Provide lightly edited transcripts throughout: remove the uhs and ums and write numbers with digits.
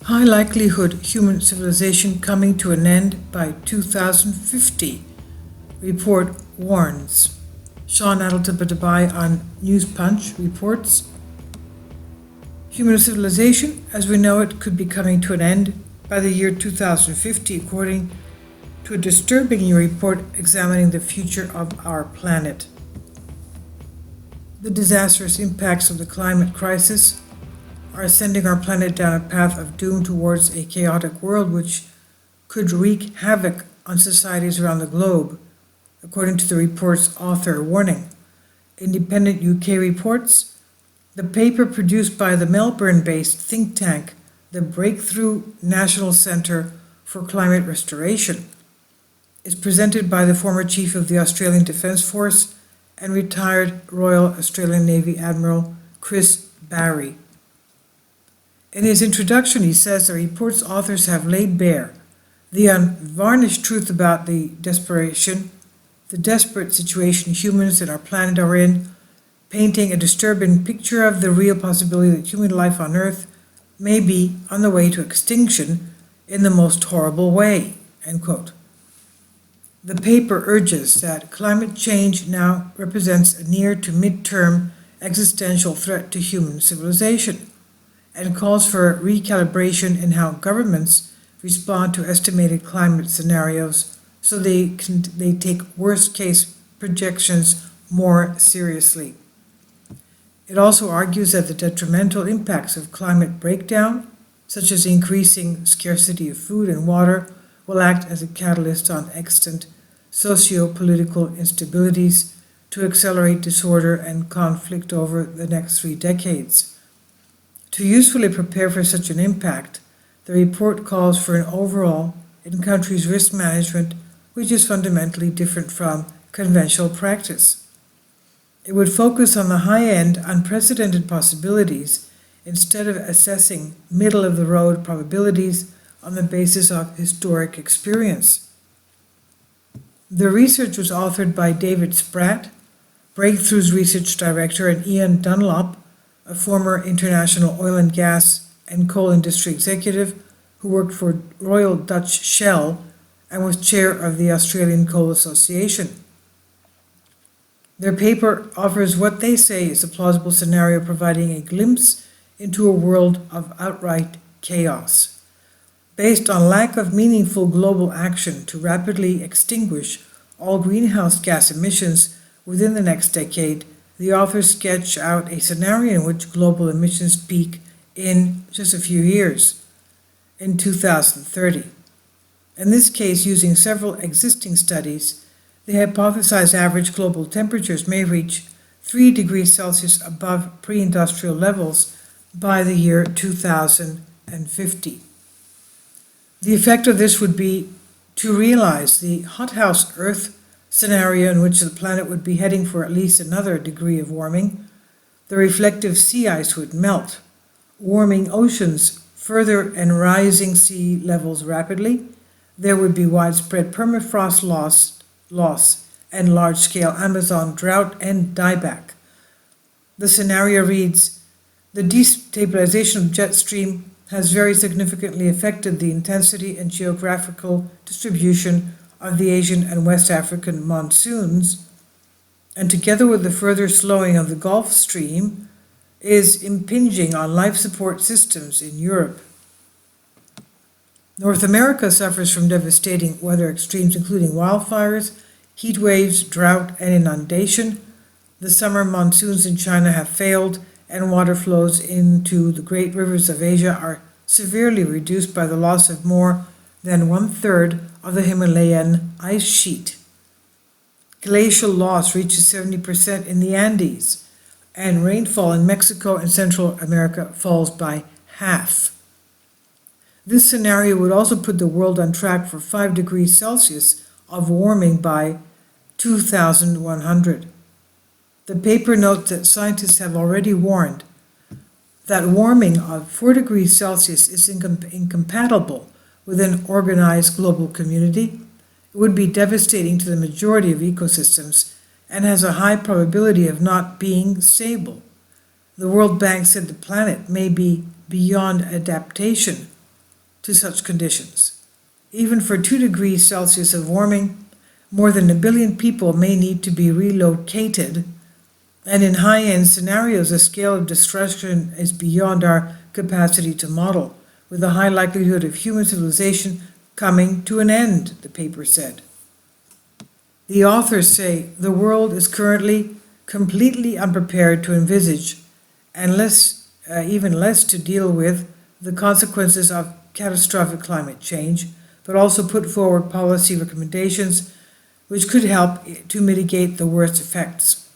High likelihood human civilization coming to an end by 2050, report warns. Sean Adeltabadabai on News Punch reports, human civilization as we know it could be coming to an end by the year 2050, according to a disturbing new report examining the future of our planet. The disastrous impacts of the climate crisis are sending our planet down a path of doom towards a chaotic world which could wreak havoc on societies around the globe, according to the report's author warning. Independent UK reports, the paper produced by the Melbourne-based think tank, the Breakthrough National Centre for Climate Restoration, is presented by the former chief of the Australian Defence Force and retired Royal Australian Navy Admiral Chris Barry. In his introduction, he says the report's authors have laid bare the unvarnished truth about the desperate situation humans and our planet are in, painting a disturbing picture of the real possibility that human life on Earth may be on the way to extinction in the most horrible way, end quote. The paper urges that climate change now represents a near to mid-term existential threat to human civilization, and calls for recalibration in how governments respond to estimated climate scenarios so they take worst-case projections more seriously. It also argues that the detrimental impacts of climate breakdown, such as increasing scarcity of food and water, will act as a catalyst on extant socio-political instabilities to accelerate disorder and conflict over the next 3 decades. To usefully prepare for such an impact, the report calls for an overhaul in countries' risk management which is fundamentally different from conventional practice. It would focus on the high-end, unprecedented possibilities instead of assessing middle-of-the-road probabilities on the basis of historic experience. The research was authored by David Spratt, Breakthrough's research director, and Ian Dunlop, a former international oil and gas and coal industry executive who worked for Royal Dutch Shell and was chair of the Australian Coal Association. Their paper offers what they say is a plausible scenario, providing a glimpse into a world of outright chaos. Based on lack of meaningful global action to rapidly extinguish all greenhouse gas emissions within the next decade, the authors sketch out a scenario in which global emissions peak in just a few years, in 2030. In this case, using several existing studies, they hypothesize average global temperatures may reach 3 degrees Celsius above pre-industrial levels by the year 2050. The effect of this would be to realize the hothouse Earth scenario in which the planet would be heading for at least another degree of warming. The reflective sea ice would melt, warming oceans further and rising sea levels rapidly. There would be widespread permafrost loss and large-scale Amazon drought and dieback. The scenario reads, the destabilization of jet stream has very significantly affected the intensity and geographical distribution of the Asian and West African monsoons, and together with the further slowing of the Gulf Stream, is impinging on life support systems in Europe. North America suffers from devastating weather extremes, including wildfires, heat waves, drought, and inundation. The summer monsoons in China have failed, and water flows into the great rivers of Asia are severely reduced by the loss of more than 1/3 of the Himalayan ice sheet. Glacial loss reaches 70% in the Andes, and rainfall in Mexico and Central America falls by half. This scenario would also put the world on track for 5 degrees Celsius of warming by 2100. The paper notes that scientists have already warned that warming of 4 degrees Celsius is incompatible with an organized global community. It would be devastating to the majority of ecosystems and has a high probability of not being stable. The World Bank said the planet may be beyond adaptation to such conditions. Even for 2 degrees Celsius of warming, more than 1 billion people may need to be relocated, and in high-end scenarios, the scale of destruction is beyond our capacity to model, with a high likelihood of human civilization coming to an end, the paper said. The authors say the world is currently completely unprepared to envisage, and even less to deal with, the consequences of catastrophic climate change, but also put forward policy recommendations which could help to mitigate the worst effects.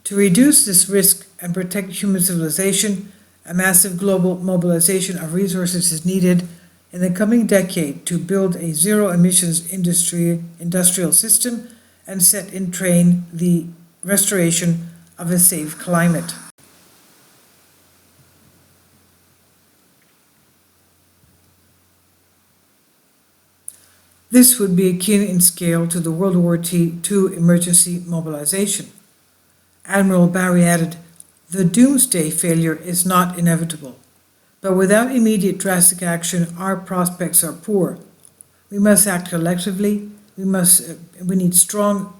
To reduce this risk and protect human civilization, a massive global mobilization of resources is needed in the coming decade to build a zero-emissions industrial system and set in train the restoration of a safe climate. This would be akin in scale to the World War II emergency mobilization. Admiral Barry added, "The doomsday failure is not inevitable, but without immediate drastic action, our prospects are poor. We must act collectively. We need strong,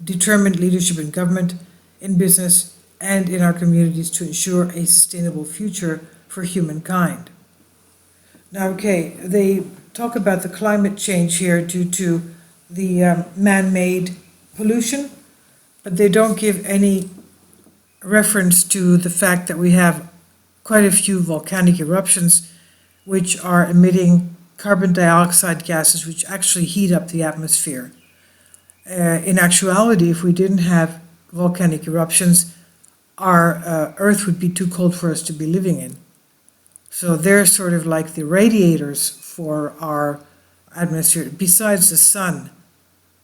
determined leadership in government, in business, and in our communities to ensure a sustainable future for humankind." Now, okay, they talk about the climate change here due to the man-made pollution, but they don't give any reference to the fact that we have quite a few volcanic eruptions which are emitting carbon dioxide gases which actually heat up the atmosphere. In actuality, if we didn't have volcanic eruptions, our Earth would be too cold for us to be living in. So they're sort of like the radiators for our atmosphere. Besides the sun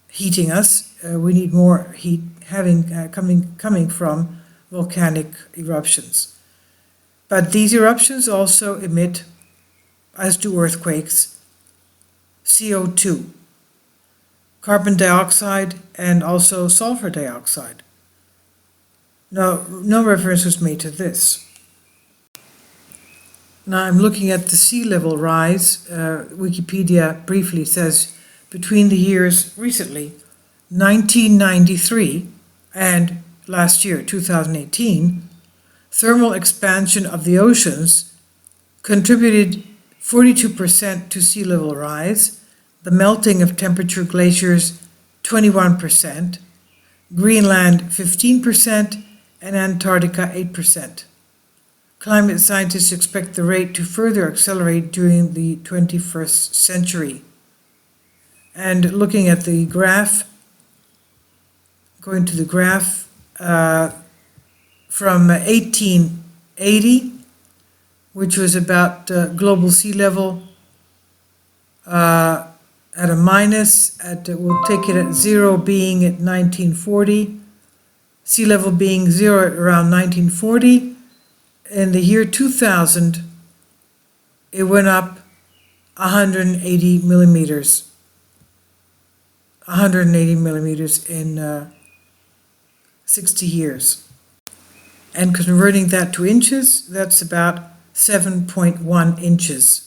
heating us, we need more heat coming from volcanic eruptions. But these eruptions also emit, as do earthquakes, CO2, carbon dioxide, and also sulfur dioxide. No reference was made to this. Now I'm looking at the sea level rise. Wikipedia briefly says between the years recently, 1993 and last year, 2018, thermal expansion of the oceans contributed 42% to sea level rise, the melting of temperature glaciers 21%, Greenland 15%, and Antarctica 8%. Climate scientists expect the rate to further accelerate during the 21st century. And looking at the graph, going to the graph, from 1880, which was about global sea level at a minus, we'll take it at 0 being at 1940, sea level being 0 at around 1940. In the year 2000, it went up 180 millimeters. 180 millimeters in 60 years. And converting that to inches, that's about 7.1 inches.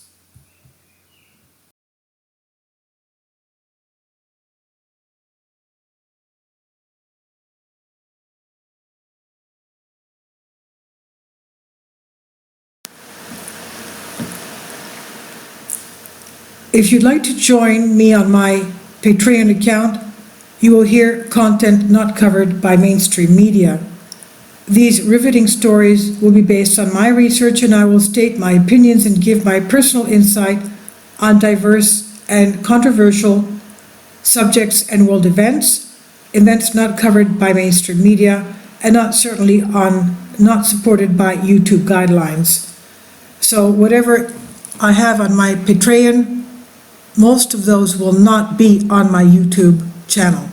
If you'd like to join me on my Patreon account, you will hear content not covered by mainstream media. These riveting stories will be based on my research, and I will state my opinions and give my personal insight on diverse and controversial subjects and world events not covered by mainstream media, and not supported by YouTube guidelines. So whatever I have on my Patreon, most of those will not be on my YouTube channel.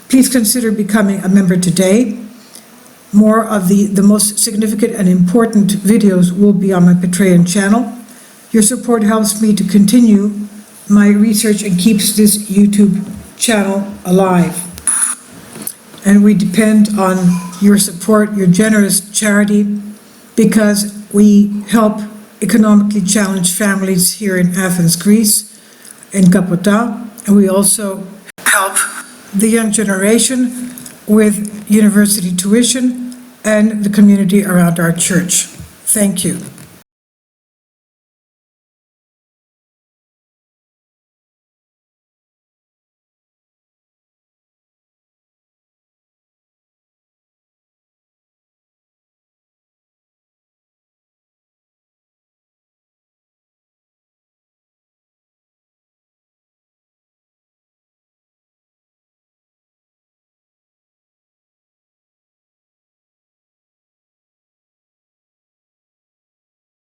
Please consider becoming a member today. More of the most significant and important videos will be on my Patreon channel. Your support helps me to continue my research and keeps this YouTube channel alive. And we depend on your support, your generous charity, because we help economically challenged families here in Athens, Greece, in Kapota, and we also help the young generation with university tuition and the community around our church. Thank you.